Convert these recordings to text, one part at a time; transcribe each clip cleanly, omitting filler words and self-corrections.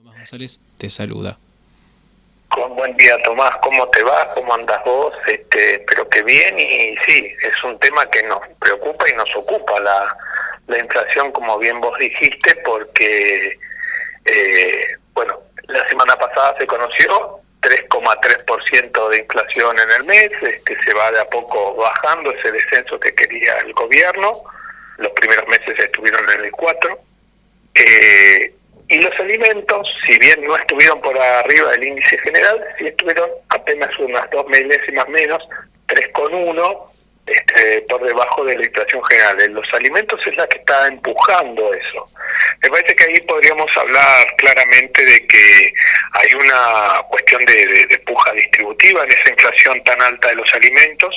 Tomás González te saluda. Buen día, Tomás, ¿cómo te va? ¿Cómo andas vos? Espero que bien, y sí, es un tema que nos preocupa y nos ocupa la inflación, como bien vos dijiste, porque, bueno, la semana pasada se conoció 3,3% de inflación en el mes, se va de a poco bajando ese descenso que quería el gobierno. Los primeros meses estuvieron en el 4%. Y los alimentos, si bien no estuvieron por arriba del índice general, sí estuvieron apenas unas 2 milésimas menos, 3,1, por debajo de la inflación general. En los alimentos es la que está empujando eso. Me parece que ahí podríamos hablar claramente de que hay una cuestión de puja distributiva en esa inflación tan alta de los alimentos.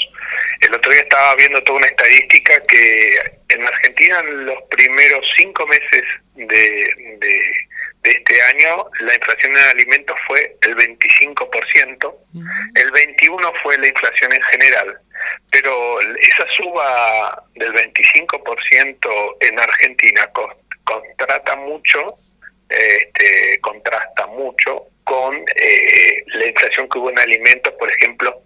El otro día estaba viendo toda una estadística que en Argentina, en los primeros 5 meses de este año, la inflación en alimentos fue el 25%, el 21% fue la inflación en general, pero esa suba del 25% en Argentina contrasta mucho con la inflación que hubo en alimentos, por ejemplo,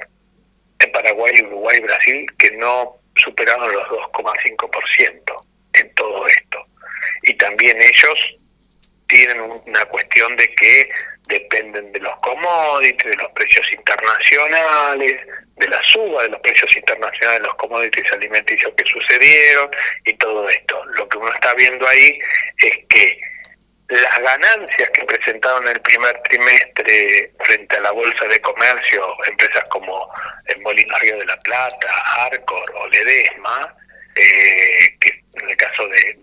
en Paraguay, Uruguay, Brasil, que no superaron los 2,5% en todo esto. Y también ellos tienen una cuestión de que dependen de los commodities, de los precios internacionales, de la suba de los precios internacionales de los commodities alimenticios que sucedieron y todo esto. Lo que uno está viendo ahí es que las ganancias que presentaron el primer trimestre frente a la Bolsa de Comercio, empresas como el Molino Río de la Plata, Arcor o Ledesma, que en el caso de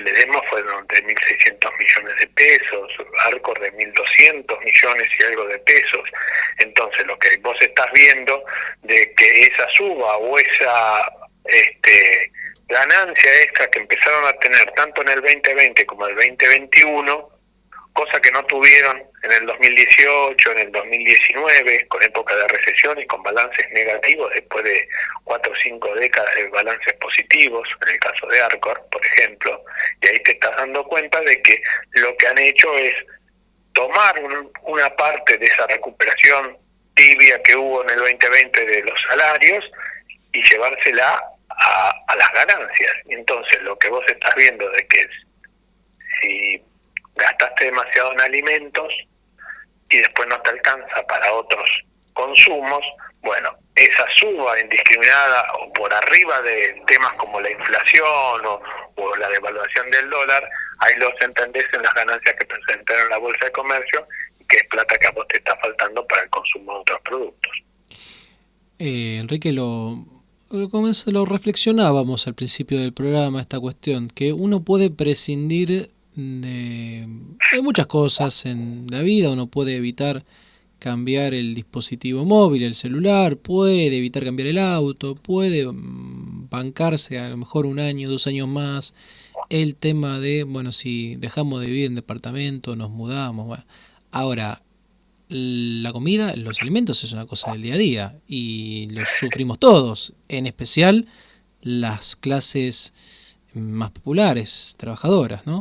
Ledesma fueron de 1.600 millones de pesos, Arcor de 1.200 millones y algo de pesos. Entonces lo que vos estás viendo de que esa suba o esa ganancia extra que empezaron a tener tanto en el 2020 como en el 2021, cosa que no tuvieron en el 2018, en el 2019, con época de recesión y con balances negativos después de 4 o 5 décadas de balances positivos, en el caso de Arcor, por ejemplo, y ahí te estás dando cuenta de que lo que han hecho es tomar una parte de esa recuperación tibia que hubo en el 2020 de los salarios y llevársela a las ganancias. Entonces lo que vos estás viendo de que si gastaste demasiado en alimentos y después no te alcanza para otros consumos, bueno, esa suba indiscriminada o por arriba de temas como la inflación o la devaluación del dólar, ahí los entendés en las ganancias que presentaron en la Bolsa de Comercio, y que es plata que a vos te está faltando para el consumo de otros productos. Enrique, lo reflexionábamos al principio del programa, esta cuestión, que uno puede prescindir de muchas cosas en la vida, uno puede evitar cambiar el dispositivo móvil, el celular, puede evitar cambiar el auto, puede bancarse a lo mejor 1 año, 2 años más, el tema de, bueno, si dejamos de vivir en departamento, nos mudamos, bueno. Ahora, la comida, los alimentos es una cosa del día a día y los sufrimos todos, en especial las clases más populares, trabajadoras, ¿no?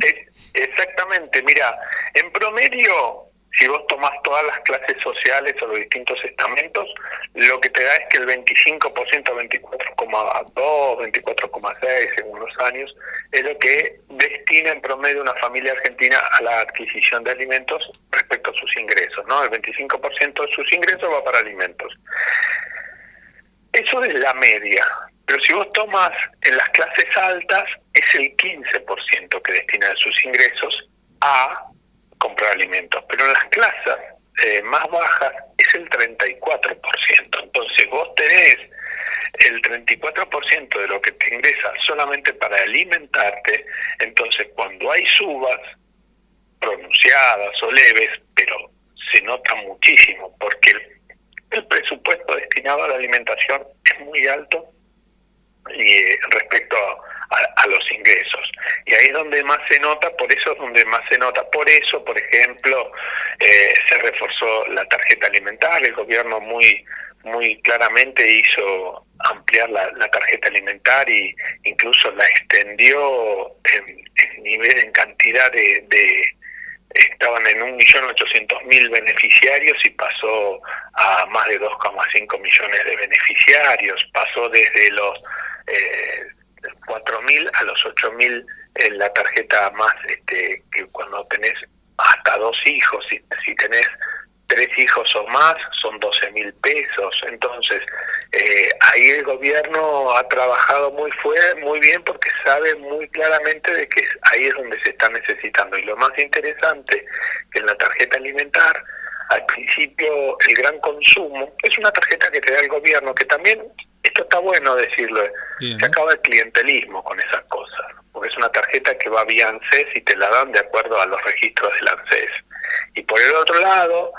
Exactamente, mira, en promedio, si vos tomás todas las clases sociales o los distintos estamentos, lo que te da es que el 25%, 24,2, 24,6 según los años, es lo que destina en promedio una familia argentina a la adquisición de alimentos respecto a sus ingresos, ¿no? El 25% de sus ingresos va para alimentos. Eso es la media, pero si vos tomas en las clases altas, es el 15% que destina de sus ingresos a comprar alimentos, pero en las clases más bajas es el 34%. Entonces vos tenés el 34% de lo que te ingresa solamente para alimentarte. Entonces cuando hay subas pronunciadas o leves, pero se nota muchísimo, porque el presupuesto destinado a la alimentación es muy alto y respecto a los ingresos, y ahí es donde más se nota. Por eso es donde más se nota. Por eso, por ejemplo, se reforzó la tarjeta alimentaria. El gobierno muy claramente hizo ampliar la tarjeta alimentaria y incluso la extendió en cantidad de 1.800.000 beneficiarios y pasó a más de 2,5 millones de beneficiarios, pasó desde los 4.000 a los 8.000 en la tarjeta más, que cuando tenés hasta 2 hijos, si tenés 3 hijos o más, son 12.000 pesos. Entonces, ahí el gobierno ha trabajado muy bien, porque sabe muy claramente de que ahí es donde se está necesitando. Y lo más interesante, que en la tarjeta alimentar, al principio el gran consumo, es una tarjeta que te da el gobierno, que también, esto está bueno decirlo, Bien. se acaba el clientelismo con esas cosas, porque es una tarjeta que va vía ANSES y te la dan de acuerdo a los registros del ANSES. Y por el otro lado,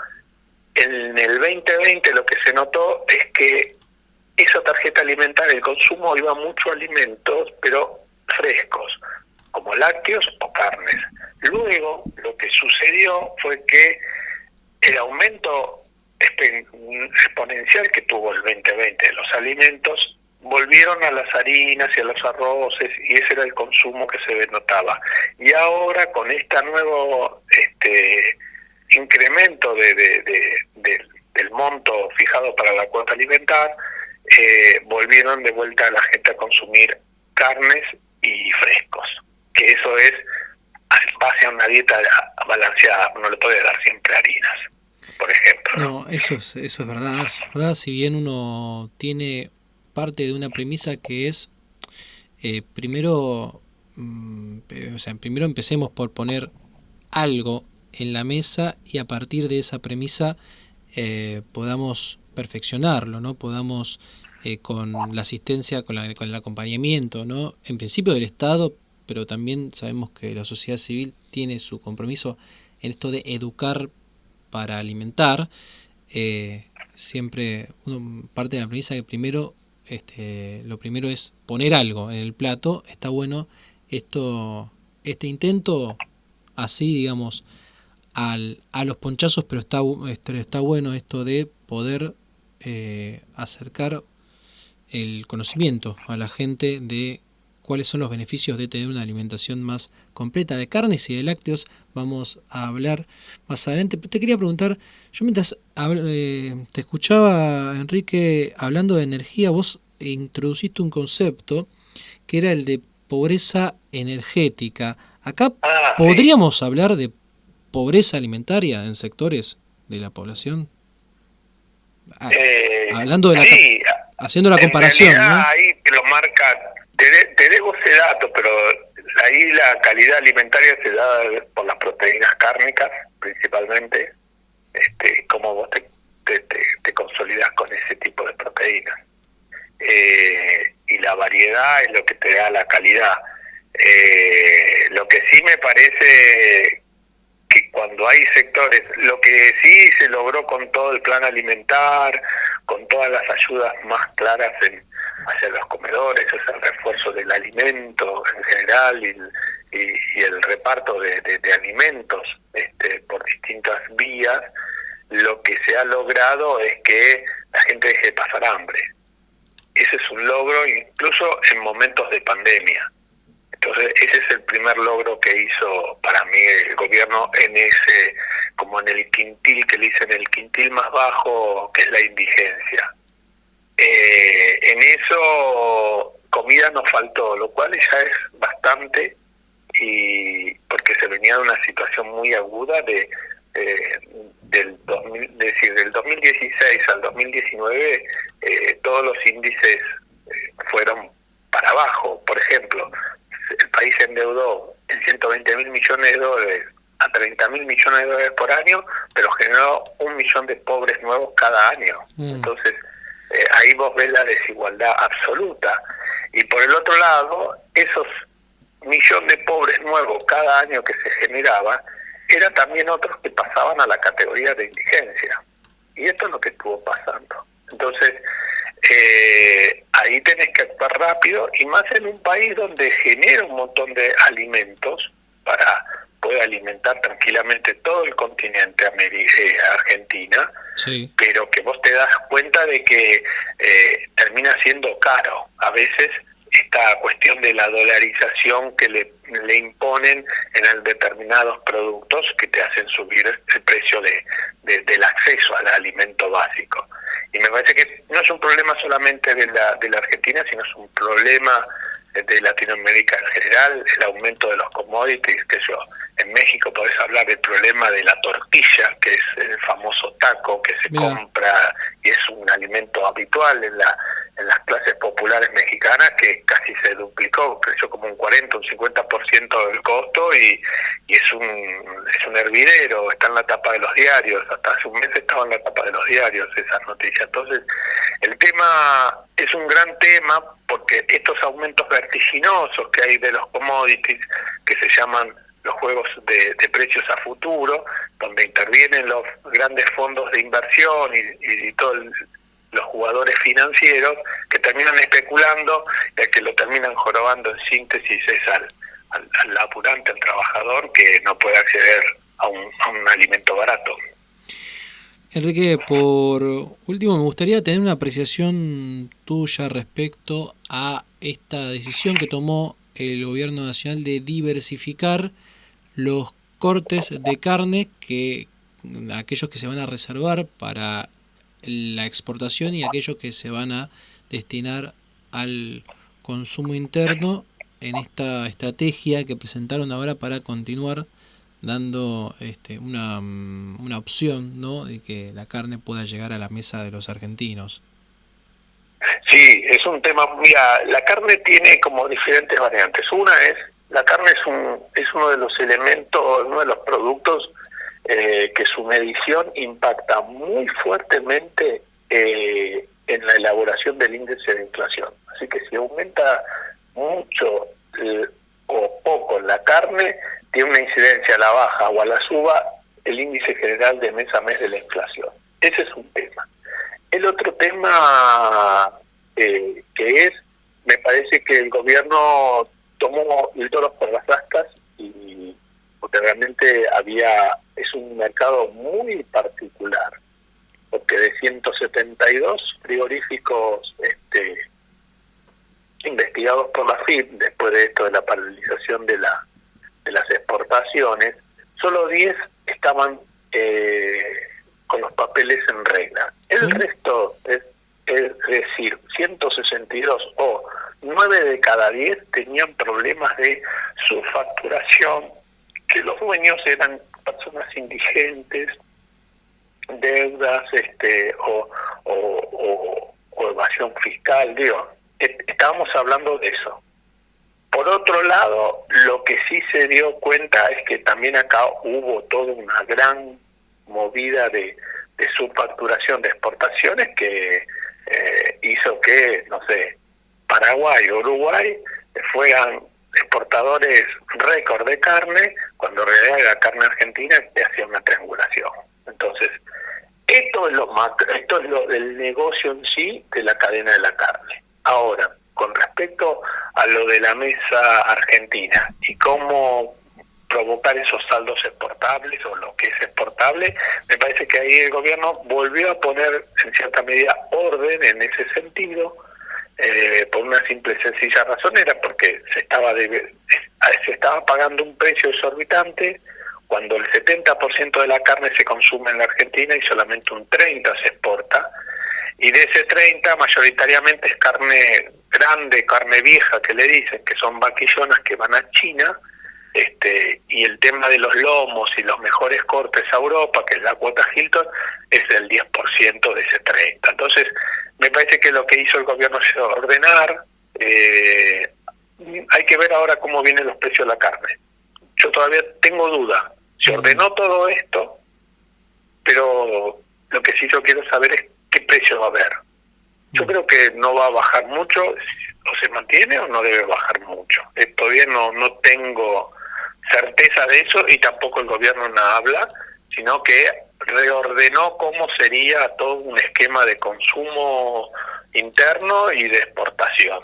en el 2020 lo que se notó es que esa tarjeta alimentaria, el consumo iba mucho a alimentos, pero frescos, como lácteos o carnes. Luego, lo que sucedió fue que el aumento exponencial que tuvo el 2020 de los alimentos, volvieron a las harinas y a los arroces, y ese era el consumo que se notaba. Y ahora, con este nuevo incremento del monto fijado para la cuota alimentar, volvieron de vuelta a la gente a consumir carnes y frescos, que eso es base a una dieta balanceada. No le puede dar siempre harinas, por ejemplo. No, eso es verdad, si bien uno tiene parte de una premisa que es primero empecemos por poner algo en la mesa, y a partir de esa premisa podamos perfeccionarlo, ¿no? Podamos con la asistencia, con el acompañamiento, ¿no? En principio del Estado, pero también sabemos que la sociedad civil tiene su compromiso en esto de educar para alimentar. Siempre uno parte de la premisa que primero lo primero es poner algo en el plato. Está bueno este intento así, digamos, a los ponchazos, pero está bueno esto de poder acercar el conocimiento a la gente de cuáles son los beneficios de tener una alimentación más completa. De carnes y de lácteos vamos a hablar más adelante. Te quería preguntar, yo mientras te escuchaba, Enrique, hablando de energía, vos introduciste un concepto que era el de pobreza energética. Acá podríamos hablar de pobreza alimentaria en sectores de la población. Hablando de haciendo la comparación, realidad, ¿no? Ahí te lo marca, te debo ese dato, pero ahí la calidad alimentaria se da por las proteínas cárnicas, principalmente, cómo vos te consolidás con ese tipo de proteínas. Y la variedad es lo que te da la calidad. Lo que sí me parece que cuando hay sectores, lo que sí se logró con todo el plan alimentar, con todas las ayudas más claras hacia los comedores, es el refuerzo del alimento en general y el reparto de alimentos por distintas vías. Lo que se ha logrado es que la gente deje de pasar hambre. Ese es un logro incluso en momentos de pandemia. Entonces ese es el primer logro que hizo para mí el gobierno como en el quintil, que le dicen el quintil más bajo, que es la indigencia. En eso comida nos faltó, lo cual ya es bastante, y porque se venía de una situación muy aguda del 2016 al 2019, todos los índices fueron para abajo. Por ejemplo, el país se endeudó en 120.000 millones de dólares a 30.000 millones de dólares por año, pero generó 1 millón de pobres nuevos cada año. Entonces, ahí vos ves la desigualdad absoluta. Y por el otro lado, esos 1 millón de pobres nuevos cada año que se generaba, eran también otros que pasaban a la categoría de indigencia. Y esto es lo que estuvo pasando. Entonces, ahí tenés que actuar rápido, y más en un país donde genera un montón de alimentos para poder alimentar tranquilamente todo el continente Argentina, sí. Pero que vos te das cuenta de que termina siendo caro a veces esta cuestión de la dolarización que le imponen en determinados productos que te hacen subir el precio del acceso al alimento básico. Y me parece que no es un problema solamente de la Argentina, sino es un problema de Latinoamérica en general, el aumento de los commodities, que yo, en México podés hablar del problema de la tortilla, que es el famoso taco que se compra y es un alimento habitual en las clases populares mexicanas, que casi se duplicó, creció como un 40, un 50% del costo y es un hervidero, está en la tapa de los diarios, hasta hace un mes estaba en la tapa de los diarios esas noticias. Entonces, el tema es un gran tema porque estos aumentos vertiginosos que hay de los commodities, que se llaman los juegos de precios a futuro, donde intervienen los grandes fondos de inversión y todos los jugadores financieros que terminan especulando y que lo terminan jorobando, en síntesis es al laburante, al trabajador que no puede acceder a un alimento barato. Enrique, por último, me gustaría tener una apreciación tuya respecto a esta decisión que tomó el gobierno nacional de diversificar los cortes de carne, que aquellos que se van a reservar para la exportación y aquellos que se van a destinar al consumo interno, en esta estrategia que presentaron ahora para continuar dando una opción, ¿no?, de que la carne pueda llegar a la mesa de los argentinos. Sí, es un tema. Mira, la carne tiene como diferentes variantes. Una es, la carne es uno de los elementos, uno de los productos que su medición impacta muy fuertemente en la elaboración del índice de inflación. Así que si aumenta mucho o poco la carne, tiene una incidencia a la baja o a la suba el índice general de mes a mes de la inflación. Ese es un tema. El otro tema que es, me parece que el gobierno tomó el toro por las astas, y porque realmente es un mercado muy particular, porque de 172 frigoríficos investigados por la FIP, después de esto de la paralización de las exportaciones, solo 10 estaban con los papeles en regla. El resto, es decir, 162 o 9 de cada 10 tenían problemas de subfacturación, que los dueños eran personas indigentes, deudas o evasión fiscal, estábamos hablando de eso. Por otro lado, lo que sí se dio cuenta es que también acá hubo toda una gran movida de subfacturación de exportaciones que hizo que, no sé, Paraguay o Uruguay fueran exportadores récord de carne, cuando en realidad la carne argentina te hacía una triangulación. Entonces, esto es lo del negocio en sí de la cadena de la carne. Ahora, con respecto a lo de la mesa argentina y cómo provocar esos saldos exportables o lo que es exportable, me parece que ahí el gobierno volvió a poner en cierta medida orden en ese sentido, por una simple y sencilla razón, era porque se estaba pagando un precio exorbitante cuando el 70% de la carne se consume en la Argentina y solamente un 30% se exporta, y de ese 30% mayoritariamente es carne grande, carne vieja que le dicen, que son vaquillonas que van a China, y el tema de los lomos y los mejores cortes a Europa, que es la cuota Hilton, es del 10% de ese 30%. Entonces, me parece que lo que hizo el gobierno es ordenar. Hay que ver ahora cómo vienen los precios de la carne. Yo todavía tengo duda. Se ordenó todo esto, pero lo que sí yo quiero saber es qué precio va a haber. Yo creo que no va a bajar mucho, o se mantiene o no debe bajar mucho. Todavía no tengo certeza de eso, y tampoco el gobierno no habla, sino que reordenó cómo sería todo un esquema de consumo interno y de exportación,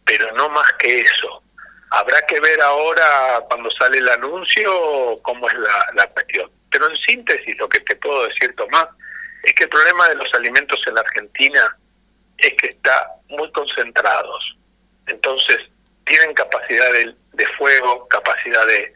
pero no más que eso. Habrá que ver ahora, cuando sale el anuncio, cómo es la cuestión. Pero en síntesis, lo que te puedo decir, Tomás, es que el problema de los alimentos en la Argentina es que está muy concentrados Entonces, tienen capacidad de fuego, capacidad de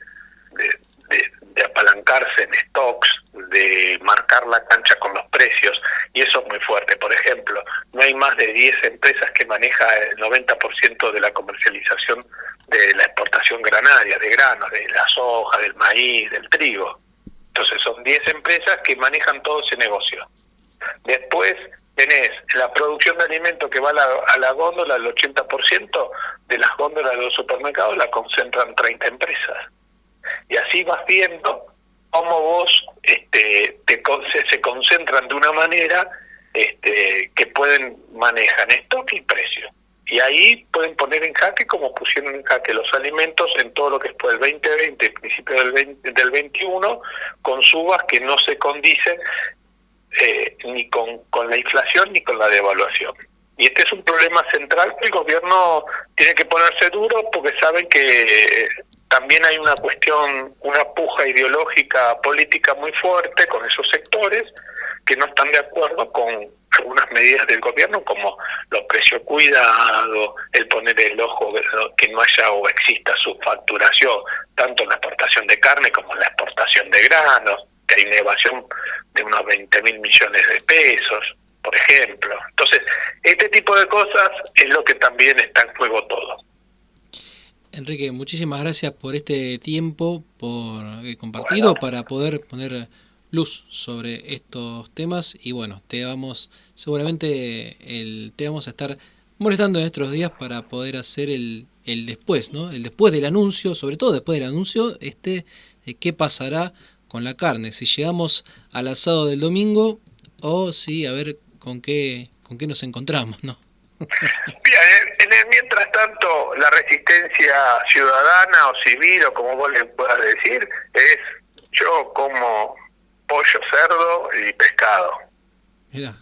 apalancarse en stocks, de marcar la cancha con los precios, y eso es muy fuerte. Por ejemplo, no hay más de 10 empresas que maneja el 90% de la comercialización de la exportación granaria, de granos, de la soja, del maíz, del trigo. Entonces son 10 empresas que manejan todo ese negocio. Después tenés la producción de alimentos que va a la góndola, el 80% de las góndolas de los supermercados la concentran 30 empresas. Y así vas viendo cómo vos se concentran de una manera que manejan stock y precio. Y ahí pueden poner en jaque, como pusieron en jaque los alimentos en todo lo que fue el 2020, el principio del 21, con subas que no se condicen ni con la inflación ni con la devaluación. Y este es un problema central que el gobierno tiene que ponerse duro, porque saben que también hay una puja ideológica política muy fuerte con esos sectores que no están de acuerdo con algunas medidas del gobierno, como los precios cuidados, el poner el ojo que no haya o exista subfacturación, tanto en la exportación de carne como en la exportación de granos, que hay una evasión de unos 20.000 millones de pesos, por ejemplo. Entonces, este tipo de cosas es lo que también está en juego todo. Enrique, muchísimas gracias por este tiempo compartido para poder poner luz sobre estos temas, y bueno, te vamos a estar molestando en estos días para poder hacer el después, ¿no? El después del anuncio, sobre todo después del anuncio, de qué pasará con la carne, si llegamos al asado del domingo o si a ver con qué nos encontramos, ¿no? Bien, mientras tanto, la resistencia ciudadana o civil, o como vos le puedas decir, es: yo como pollo, cerdo y pescado. Mirá.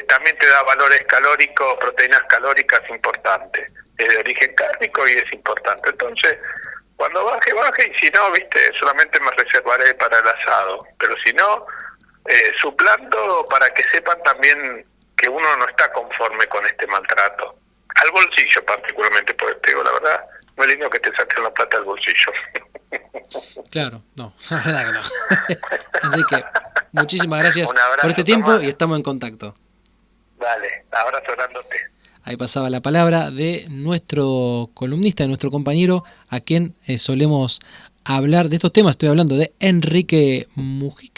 También te da valores calóricos, proteínas calóricas importantes. Es de origen cárnico y es importante. Entonces, cuando baje, y si no, solamente me reservaré para el asado. Pero si no, suplando, para que sepan también que uno no está conforme con este maltrato. Al bolsillo particularmente, porque te digo la verdad, no es lindo que te saquen la plata del bolsillo. Claro, no, la verdad que no. Enrique, muchísimas gracias por este tiempo, Tomás, y estamos en contacto. Dale, abrazo grandote. Ahí pasaba la palabra de nuestro columnista, de nuestro compañero, a quien solemos hablar de estos temas. Estoy hablando de Enrique Mujica.